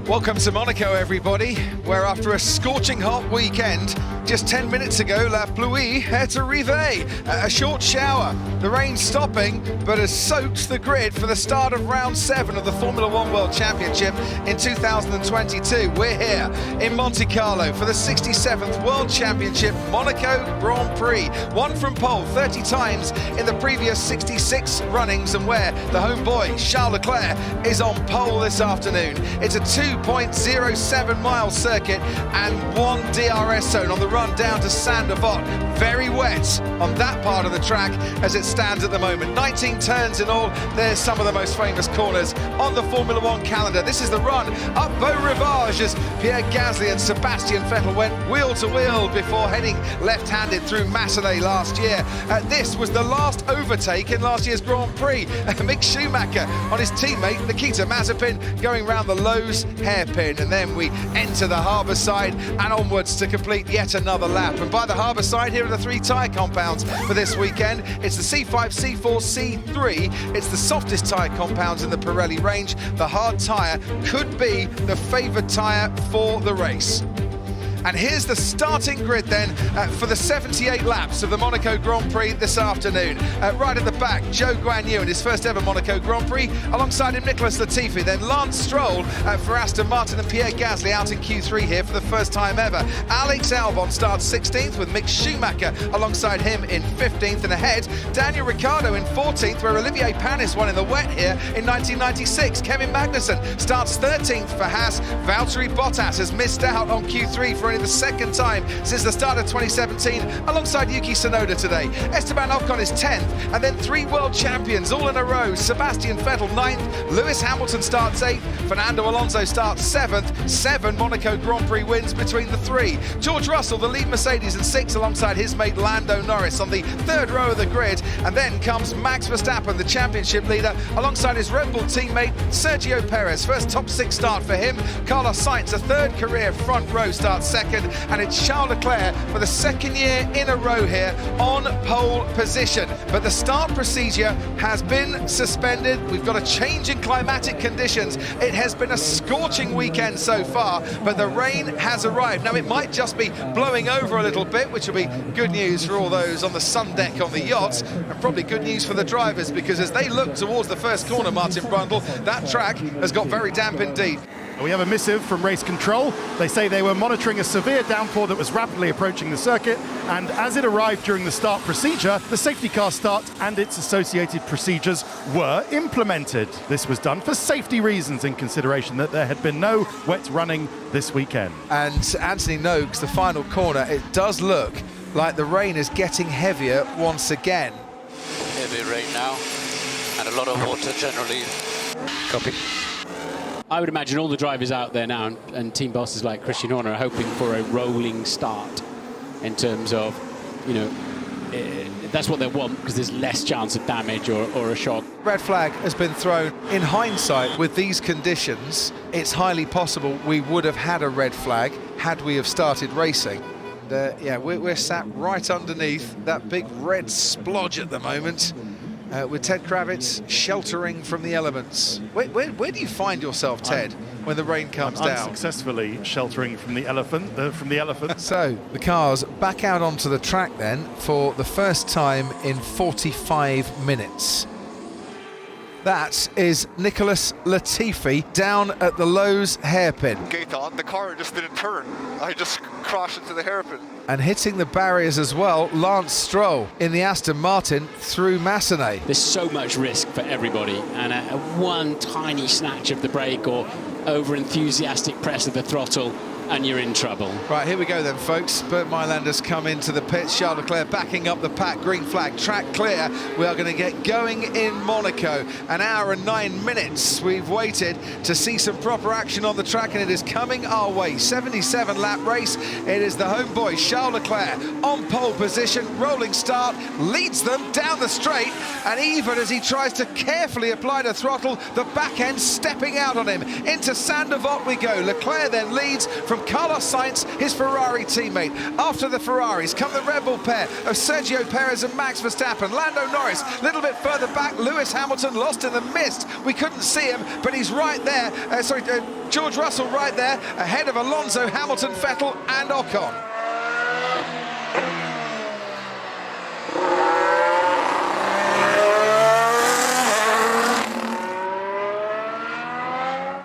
Welcome to Monaco, everybody, where after a scorching hot weekend, just 10 minutes ago, la pluie est arrivée, a short shower. The rain stopping, but has soaked the grid for the start of round 7 of the Formula One World Championship in 2022. We're here in Monte Carlo for the 67th World Championship Monaco Grand Prix. Won from pole 30 times in the previous 66 runnings, and where the homeboy, Charles Leclerc, is on pole this afternoon. It's a 2.07 mile circuit and one DRS zone on the run down to Saint-Devote. Very wet on that part of the track as it stands at the moment. 19 turns in all. There's some of the most famous corners on the Formula One calendar. This is the run up Beau Rivage as Pierre Gasly and Sebastian Vettel went wheel to wheel before heading left-handed through Massenet last year. This was the last overtake in last year's Grand Prix. Mick Schumacher on his teammate Nikita Mazepin going round the Lowe's hairpin, and then we enter the harbour side and onwards to complete yet another lap. And by the harbour side, here are the 3 tyre compounds for this weekend. It's the C5, C4, C3. It's the softest tyre compounds in the Pirelli range. The hard tyre could be the favoured tyre for the race. And here's the starting grid then for the 78 laps of the Monaco Grand Prix this afternoon. Right at the back, Zhou Guanyu in his first ever Monaco Grand Prix. Alongside him, Nicholas Latifi. Then Lance Stroll for Aston Martin and Pierre Gasly out in Q3 here for the first time ever. Alex Albon starts 16th with Mick Schumacher alongside him in 15th. And ahead, Daniel Ricciardo in 14th, where Olivier Panis won in the wet here in 1996. Kevin Magnussen starts 13th for Haas. Valtteri Bottas has missed out on Q3 for the second time since the start of 2017 alongside Yuki Tsunoda today. Esteban Ocon is 10th, and then 3 world champions all in a row. Sebastian Vettel 9th, Lewis Hamilton starts 8th, Fernando Alonso starts 7th. 7 Monaco Grand Prix wins between the 3. George Russell, the lead Mercedes, in 6th alongside his mate Lando Norris on the 3rd row of the grid. And then comes Max Verstappen, the championship leader, alongside his Red Bull teammate Sergio Perez. First top 6 start for him. Carlos Sainz, a 3rd career front row, starts 2nd. And it's Charles Leclerc for the 2nd year in a row here on pole position. But the start procedure has been suspended. We've got a change in climatic conditions. It has been a scorching weekend so far, but the rain has arrived. Now, it might just be blowing over a little bit, which will be good news for all those on the sun deck on the yachts, and probably good news for the drivers, because as they look towards the first corner, Martin Brundle, that track has got very damp indeed. We have a missive from race control. They say they were monitoring a severe downpour that was rapidly approaching the circuit, and as it arrived during the start procedure, the safety car start and its associated procedures were implemented. This was done for safety reasons, in consideration that there had been no wet running this weekend. And Anthony Noakes, the final corner, it does look like the rain is getting heavier once again. Heavy rain now, and a lot of water generally. Copy. I would imagine all the drivers out there now and team bosses like Christian Horner are hoping for a rolling start in terms of, you know, that's what they want because there's less chance of damage or a shock. Red flag has been thrown. In hindsight, with these conditions, it's highly possible we would have had a red flag had we have started racing. And, yeah, we're sat right underneath that big red splodge at the moment. With Ted Kravitz sheltering from the elements. Where do you find yourself, Ted, when the rain comes down? Unsuccessfully sheltering from the elephant. So the cars back out onto the track then for the first time in 45 minutes. That is Nicholas Latifi down at the Lowe's hairpin. Gate on, the car just didn't turn. I just crashed into the hairpin. And hitting the barriers as well, Lance Stroll in the Aston Martin through Massenet. There's so much risk for everybody, and a one tiny snatch of the brake or over-enthusiastic press of the throttle, and you're in trouble. Right, here we go then, folks. Bert Mylander's come into the pits. Charles Leclerc backing up the pack. Green flag, track clear. We are going to get going in Monaco. An hour and 9 minutes. We've waited to see some proper action on the track, and it is coming our way. 77-lap race. It is the homeboy, Charles Leclerc, on pole position. Rolling start, leads them down the straight, and even as he tries to carefully apply the throttle, the back end stepping out on him. Into Saint-Devote we go. Leclerc then leads from from Carlos Sainz, his Ferrari teammate. After the Ferraris come the Red Bull pair of Sergio Perez and Max Verstappen. Lando Norris a little bit further back. Lewis Hamilton lost in the mist. We couldn't see him, but he's right there. George Russell right there, ahead of Alonso, Hamilton, Vettel and Ocon.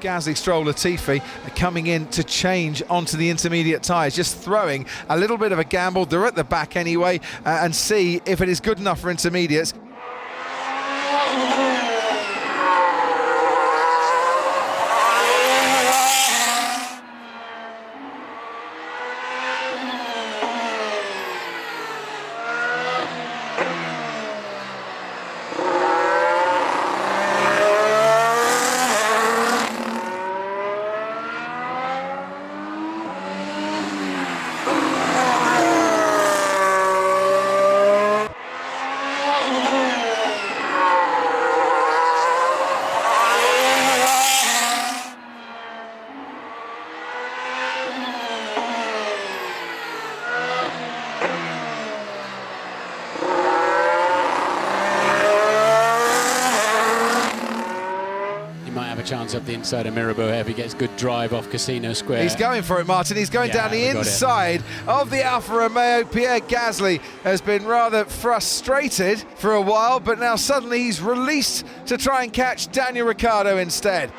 Gasly, Stroll, Latifi coming in to change onto the intermediate tyres, just throwing a little bit of a gamble. They're at the back anyway, and see if it is good enough for intermediates. Chance up the inside of Mirabeau if he gets good drive off Casino Square. He's going for it, Martin. He's going down the inside of the Alfa Romeo. Pierre Gasly has been rather frustrated for a while, but now suddenly he's released to try and catch Daniel Ricciardo instead.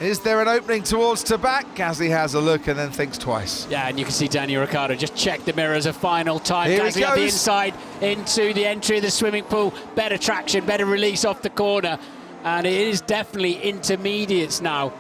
Is there an opening towards Tabac? Gasly has a look and then thinks twice. Yeah, and you can see Daniel Ricciardo just check the mirrors a final time. Here Gasly up the inside into the entry of the swimming pool. Better traction, better release off the corner. And it is definitely intermediates now.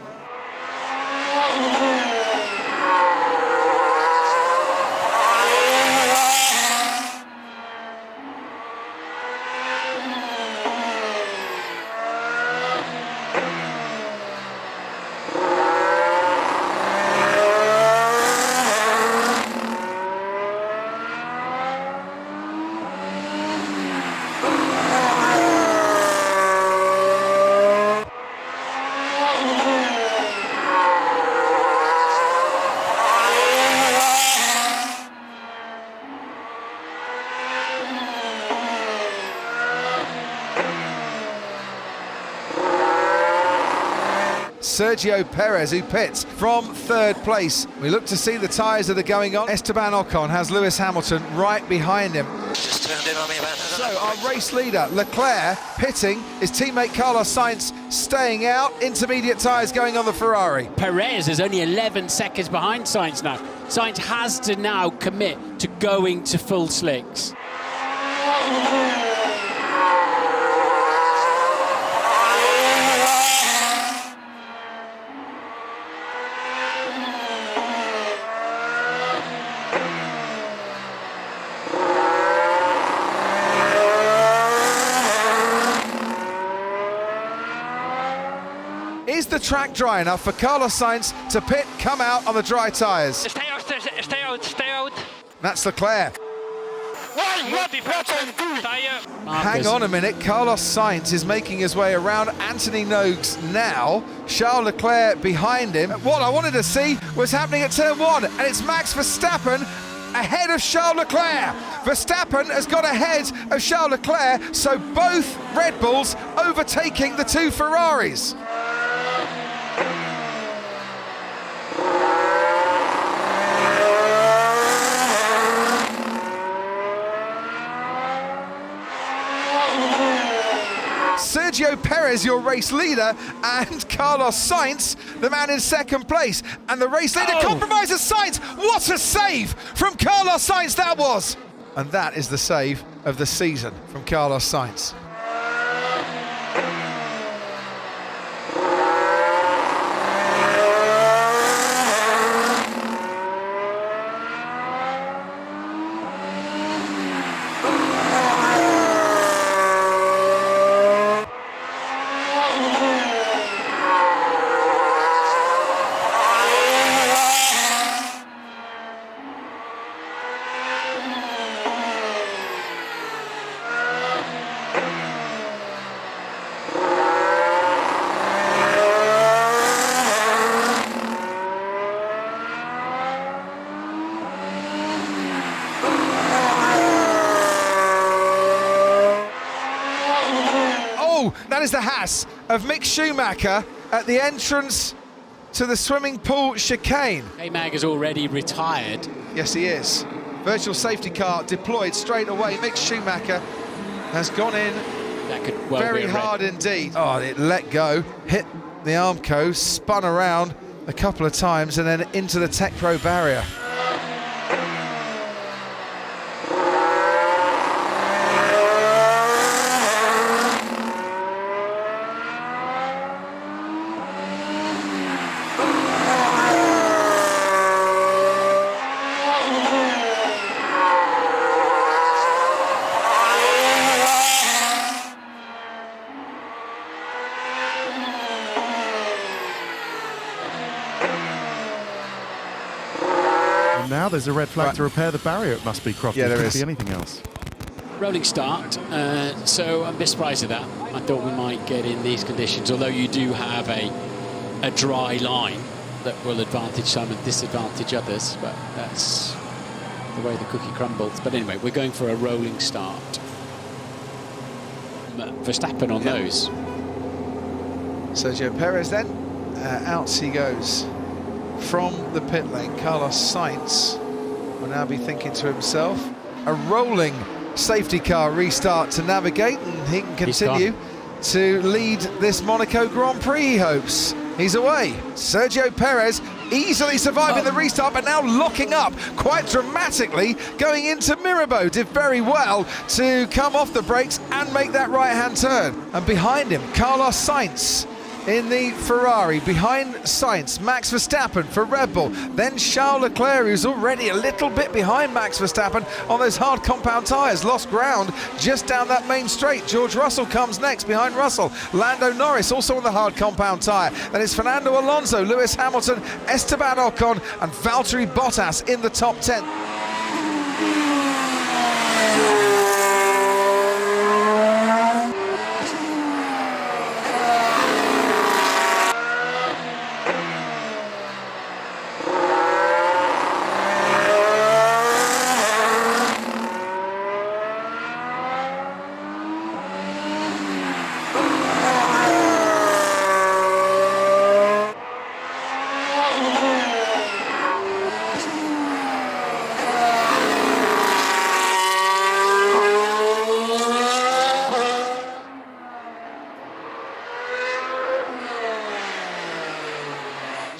Sergio Perez, who pits from third place. We look to see the tyres that are going on. Esteban Ocon has Lewis Hamilton right behind him. So our race leader, Leclerc, pitting. His teammate Carlos Sainz staying out. Intermediate tyres going on the Ferrari. Perez is only 11 seconds behind Sainz now. Sainz has to now commit to going to full slicks. Is the track dry enough for Carlos Sainz to pit, come out on the dry tyres? Stay out. That's Leclerc. Hang on a minute, Carlos Sainz is making his way around Anthony Nogues now. Charles Leclerc behind him. What I wanted to see was happening at turn one, and it's Max Verstappen ahead of Charles Leclerc. Verstappen has got ahead of Charles Leclerc, so both Red Bulls overtaking the two Ferraris. Sergio Perez, your race leader, and Carlos Sainz, the man in second place. And the race leader compromises Sainz. What a save from Carlos Sainz that was! And that is the save of the season from Carlos Sainz. That is the Haas of Mick Schumacher at the entrance to the swimming pool chicane. K-Mag has already retired. Yes, he is. Virtual safety car deployed straight away. Mick Schumacher has gone in That could well very be a red. hard indeed. Oh, it let go, hit the Armco, spun around a couple of times and then into the Tech Pro barrier. Now there's a red flag to repair the barrier, it must be, Crofty. Yeah, there Could is. be anything else. Rolling start, so I'm a bit surprised at that. I thought we might get in these conditions, although you do have a dry line that will advantage some and disadvantage others, but that's the way the cookie crumbles. But anyway, we're going for a rolling start. Verstappen on those. Sergio Perez then, out he goes from the pit lane. Carlos Sainz will now be thinking to himself, a rolling safety car restart to navigate, and he can continue to lead this Monaco Grand Prix, he hopes. He's away. Sergio Perez easily surviving the restart, but now locking up quite dramatically going into Mirabeau. Did very well to come off the brakes and make that right-hand turn. And behind him, Carlos Sainz in the Ferrari. Behind Sainz, Max Verstappen for Red Bull. Then Charles Leclerc, who's already a little bit behind Max Verstappen on those hard compound tyres. Lost ground just down that main straight. George Russell comes next behind Russell. Lando Norris also on the hard compound tyre. Then it's Fernando Alonso, Lewis Hamilton, Esteban Ocon and Valtteri Bottas in the top 10.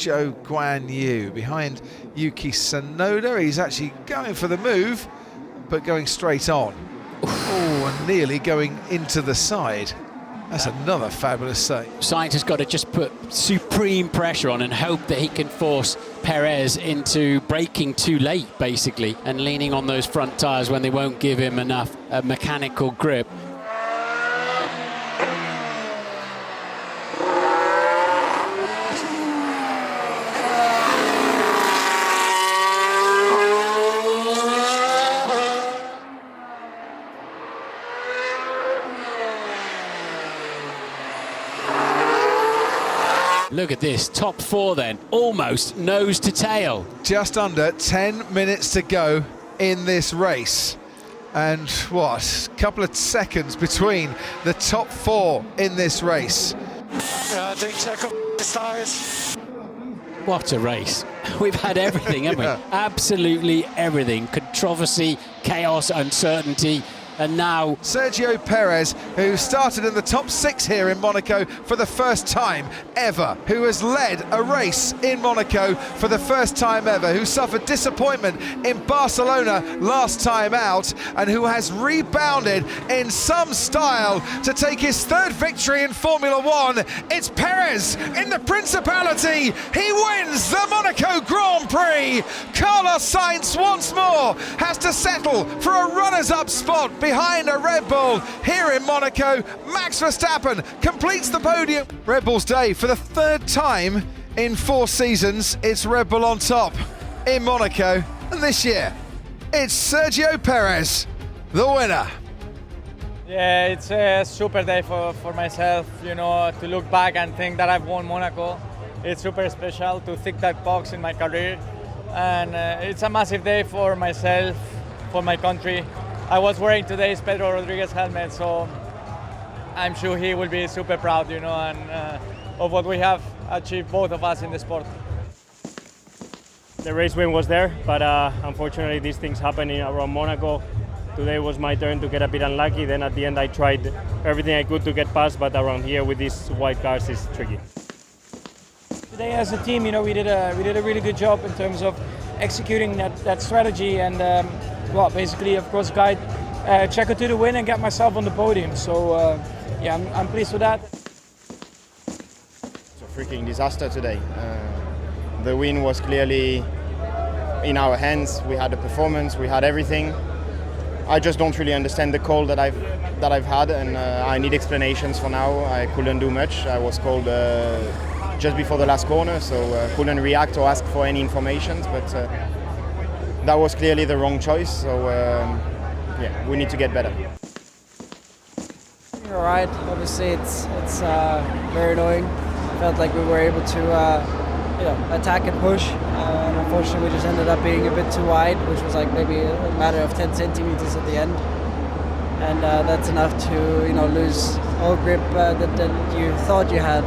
Zhou Guanyu behind Yuki Tsunoda. He's actually going for the move, but going straight on. Oh, and nearly going into the side. That's another fabulous save. Sainz has got to just put supreme pressure on and hope that he can force Perez into braking too late, basically, and leaning on those front tyres when they won't give him enough mechanical grip. Look at this, top four then, almost nose to tail. Just under 10 minutes to go in this race. And what, a couple of seconds between the top four in this race. Yeah, don't check up the stars. What a race. We've had everything, haven't we? Absolutely everything. Controversy, chaos, uncertainty. And now Sergio Perez, who started in the top 6 here in Monaco for the first time ever, who has led a race in Monaco for the first time ever, who suffered disappointment in Barcelona last time out, and who has rebounded in some style to take his 3rd victory in Formula One. It's Perez in the Principality. He wins the Monaco Grand Prix. Carlos Sainz once more has to settle for a runners-up spot behind a Red Bull here in Monaco. Max Verstappen completes the podium. Red Bull's day for the 3rd time in 4 seasons. It's Red Bull on top in Monaco, and this year it's Sergio Perez, the winner. Yeah, it's a super day for myself, you know, to look back and think that I've won Monaco. It's super special to tick that box in my career, and it's a massive day for myself, for my country. I was wearing today's Pedro Rodriguez helmet, so I'm sure he will be super proud, you know, and of what we have achieved, both of us in the sport. The race win was there, but unfortunately these things happen around Monaco. Today was my turn to get a bit unlucky. Then at the end I tried everything I could to get past, but around here with these white cars is tricky. Today as a team, you know, we did a really good job in terms of executing that strategy and well, basically, of course, guide Checo to the win and get myself on the podium. So yeah, I'm pleased with that. It's a freaking disaster today. The win was clearly in our hands. We had the performance, we had everything. I just don't really understand the call that I've had, and I need explanations for now. I couldn't do much. I was called just before the last corner, so couldn't react or ask for any information. But that was clearly the wrong choice. So yeah, we need to get better. You're right. Obviously, it's very annoying. I felt like we were able to attack and push, and unfortunately, we just ended up being a bit too wide, which was like maybe a matter of 10 centimeters at the end, and that's enough to lose all grip that you thought you had.